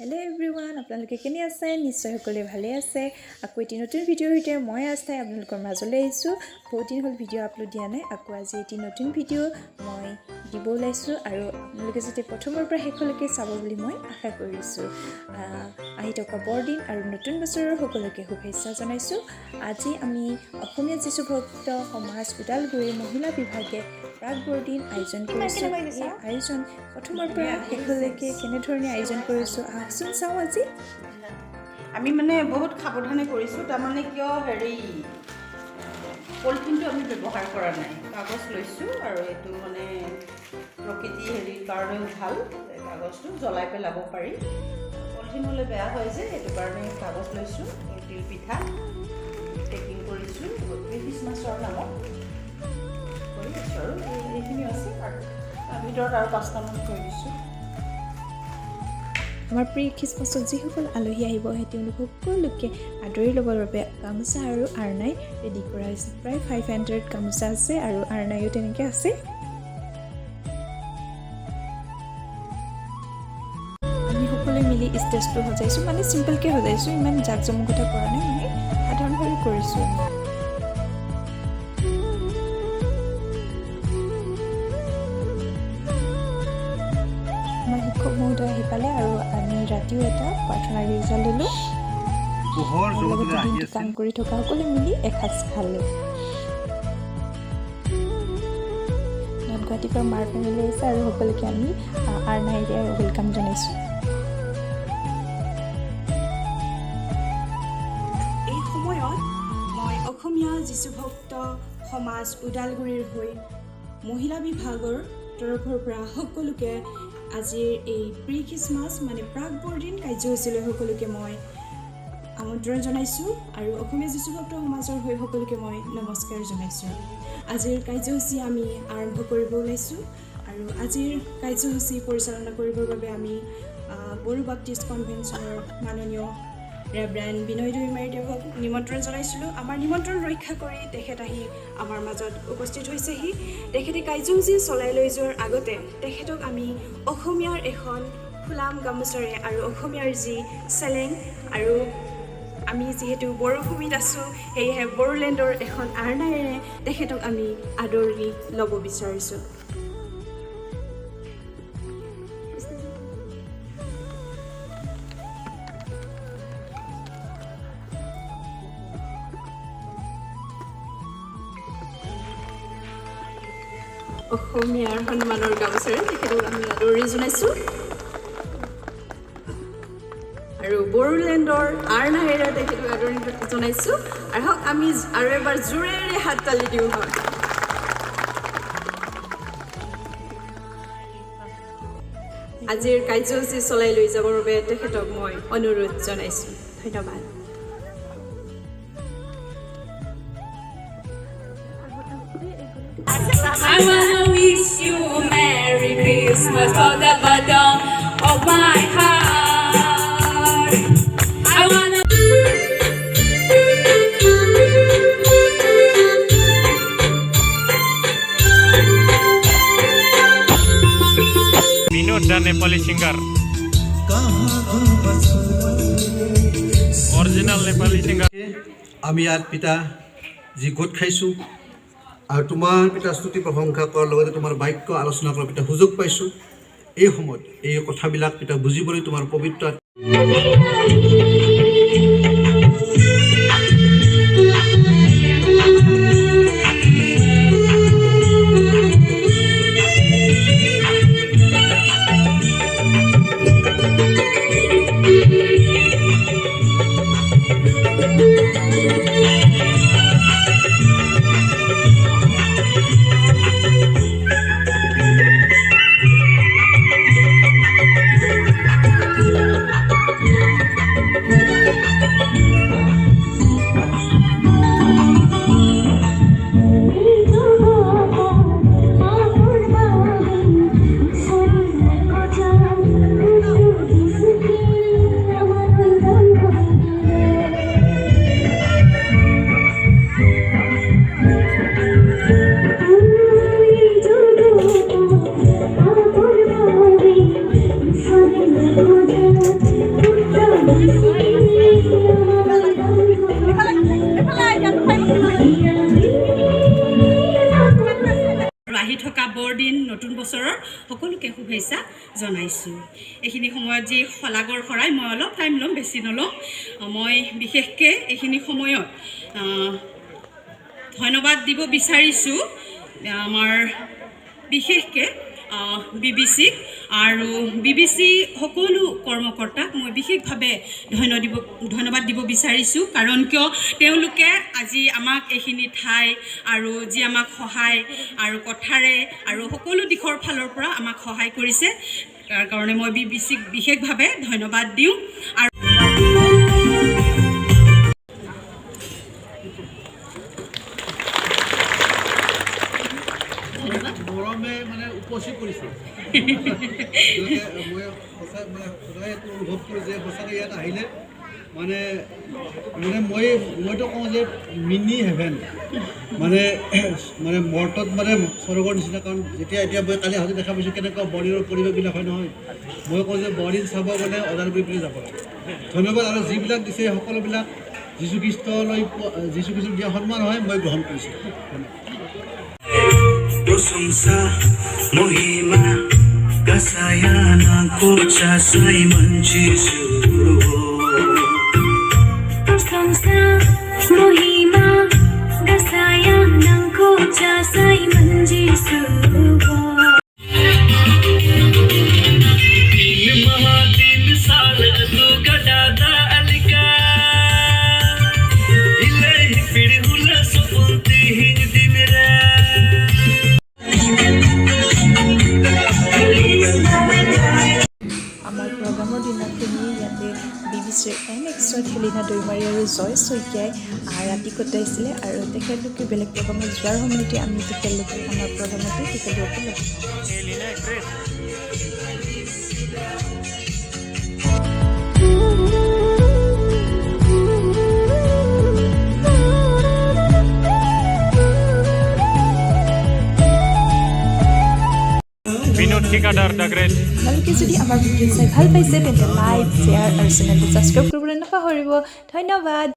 Hello everyone, আপোনালোকে কেনে আছে? নিশ্চয় সকলোৱে ভালে আছে। আকৌ এটি নতুন ভিডিঅ'ৰ সৈতে মই আস্থাই আপোনালোকৰ মাজলৈ আহিছোঁ। বহুত দিন হ'ল ভিডিঅ' আপলোড দিয়া নাই। আকৌ আজি এটি নতুন ভিডিঅ' মই দিব ওলাইছোঁ আৰু আপোনালোকে যাতে প্ৰথমৰ পৰা শেষলৈকে চাব বুলি মই আশা কৰিছোঁ। আহি থকা বৰদিন আৰু নতুন বছৰৰ সকলোকে শুভেচ্ছা জনাইছোঁ। আজি আমি অসমীয়া যিছু ভক্ত সমাজ উদালগুৰিৰ মহিলা বিভাগে প্ৰাক বৰদিন আয়োজন কৰিছোঁ। এই আয়োজন প্ৰথমৰ পৰা শেষলৈকে কেনেধৰণে আয়োজন কৰিছোঁ আহকচোন চাওঁ আজি। আমি মানে বহুত সাৱধানে কৰিছোঁ। তাৰমানে কিয় পলিথিনটো আমি ব্যৱহাৰ কৰা নাই, কাগজ লৈছোঁ আৰু এইটো মানে প্ৰকৃতি কাৰণেও ভাল। কাগজটো জ্বলাই পেলাব পাৰি, পলিথিন হ'লে বেয়া হয় যে, সেইটো কাৰণে কাগজ লৈছোঁ। তিল পিঠা পেকিং কৰিছোঁ খ্ৰীষ্টমাছৰ নামত কৰি দিছোঁ আৰু এইখিনি আছে আৰু ভিতৰত আৰু 5টামান থৈ দিছোঁ। আমাৰ প্ৰি খ্ৰীষ্টমাছত যিসকল আলহী আহিব সেই তেওঁলোকক সকলোকে আদৰি ল'বৰ বাবে গামোচা আৰু আৰনাই ৰেডি কৰা হৈছে। প্ৰায় 500 গামোচা আছে আৰু আৰনাইও তেনেকৈ আছে। আমি সকলোৱে মিলি ষ্টেজটো সজাইছোঁ, মানে চিম্পলকৈ সজাইছোঁ, ইমান জাক জমকতা কৰা নাই, মানে সাধাৰণভাৱে কৰিছোঁ। আমাৰ শিক্ষক মহোদয় আহি পালে আৰু আমি ৰাতিও এটা প্ৰাৰ্থনা গীৰ্জা ল'লোঁ। লগতে দিনটো কাম কৰি থকা সকলোৱে মিলি এসাঁজ খালোঁ। নৰ্থ গুৱাহাটীৰ পৰা মাৰ ফেমিলি আহিছে আৰু সকলোকে আমি আৰনাইৰে ৱেলকাম জনাইছোঁ। এই সময়ত মই অসমীয়া যিছু ভক্ত সমাজ উদালগুৰিৰ হৈ মহিলা বিভাগৰ তৰফৰ পৰা সকলোকে আজিৰ এই প্ৰি খ্ৰীষ্টমাছ মানে প্ৰাক বৰদিন কাৰ্যসূচীলৈ সকলোকে মই আমন্ত্ৰণ জনাইছোঁ আৰু অসমীয়া যিছু ভক্ত সমাজৰ হৈ সকলোকে মই নমস্কাৰ জনাইছোঁ। আজিৰ কাৰ্যসূচী আমি আৰম্ভ কৰিব ওলাইছোঁ আৰু আজিৰ কাৰ্যসূচী পৰিচালনা কৰিবৰ বাবে আমি বড়ো বাপ্টিষ্ট কনভেনশ্যনৰ মাননীয় ৰেভাৰেণ্ড বিনয় দৈমাৰী দেৱক নিমন্ত্ৰণ জনাইছিলোঁ। আমাৰ নিমন্ত্ৰণ ৰক্ষা কৰি তেখেত আহি আমাৰ মাজত উপস্থিত হৈছেহি। তেখেতে কাৰ্যসূচী চলাই লৈ যোৱাৰ আগতে তেখেতক আমি অসমীয়াৰ এখন ফুলাম গামোচাৰে আৰু অসমীয়াৰ যি চেলেং আৰু আমি যিহেতু বড়ো ভূমিত আছোঁ সেয়েহে বড়োলেণ্ডৰ এখন আৰনাইৰে তেখেতক আমি আদৰি ল'ব বিচাৰিছোঁ। অসমীয়াৰ সন্মানৰ গামোচাৰে তেখেতক আমি আদৰি জনাইছোঁ আৰু বড়োলেণ্ডৰ আৰনাইৰে তেখেতক আদৰি জনাইছোঁ। আৰু আমি আৰু এবাৰ জোৰেৰে হাত তালি দিওঁ হয়। আজিৰ কাৰ্যসূচী চলাই লৈ যাবৰ বাবে তেখেতক মই অনুৰোধ জনাইছোঁ। ধন্যবাদ। I wanna wish you a Merry Christmas from the bottom of my heart. I wanna Vinod the Nepali singer, original Nepali singer. আমি ইয়াত পিতা যি গোট খাইছোঁ আৰু তোমাৰ পিতা স্তুতি প্ৰশংসা কৰাৰ লগতে তোমাৰ বাক্য আলোচনা কৰাৰ পিতা সুযোগ পাইছোঁ। এই সময়ত এই কথাবিলাক পিতা বুজিবলৈ তোমাৰ পবিত্ৰ শুভেচ্ছা জনাইছোঁ এইখিনি সময়ত যি শলাগৰ শৰাই মই অলপ টাইম ল'ম বেছি নলওঁ মই বিশেষকৈ এইখিনি সময়ত ধন্যবাদ দিব বিচাৰিছোঁ আমাৰ বিশেষকৈ বিবিচিক আৰু বিবিচি সকলো কৰ্মকৰ্তাক মই বিশেষভাৱে ধন্যবাদ দিব বিচাৰিছোঁ কাৰণ কিয় তেওঁলোকে আজি আমাক এইখিনি ঠাই আৰু যি আমাক সহায় আৰু কথাৰে আৰু সকলো দিশৰ ফালৰ পৰা আমাক সহায় কৰিছে তাৰ কাৰণে মই বিবিচিক বিশেষভাৱে ধন্যবাদ দিওঁ আৰু গৰমে মানে উপচি পৰিছে মই সঁচাই মানে সদায় এইটো অনুভৱ কৰোঁ যে সঁচাকৈ ইয়াত আহিলে মানে মানে মইতো কওঁ যে মিনি হেভেন মানে মানে মৰ্টত মানে স্বৰ্গৰ নিচিনা কাৰণ যেতিয়া এতিয়া মই কালি আহোঁতে দেখা পাইছোঁ কেনেকুৱা বৰ্ডিনৰ পৰিৱেশবিলাক হয় নহয় মই কওঁ যে বৰ্ডিন চাব গ'লে ওদালগুৰি বুলি যাব লাগে ধন্যবাদ আৰু যিবিলাক দিছে সকলোবিলাক যীশুখ্ৰীষ্টলৈ যীশুখ্ৰীষ্টক দিয়া সন্মান হয় মই গ্ৰহণ কৰিছোঁ Dosungsa mohima kasayana kocha Simon Jisu Dosungsa mohima kasayana kocha Simon Jisu Mahatin sal tu gadada alika ilahi pid hula supunti hin dinra আমাৰ প্ৰগ্ৰামৰ দিনাখিনি ইয়াতে বিবিচিৰ এক্সট্ৰা খেলিনা দৈমাৰী আৰু জয় শইকীয়াই ৰাতি কটাইছিলে আৰু তেখেতলোকে বেলেগ প্ৰগ্ৰামত যোৱাৰ সময়তে আমি তেখেতলোকে আমাৰ প্ৰগ্ৰামতে তেখেতলোকে লগ বিনোদ ঠিকাদাৰ দ্য গ্ৰেট আপোনালোকে যদি আমাৰ ভিডিঅ' চাই ভাল পাইছে তেন্তে লাইক শ্বেয়াৰ আৰু চেনেলটো ছাবস্ক্ৰাইব কৰিবলৈ নাপাহৰিব ধন্যবাদ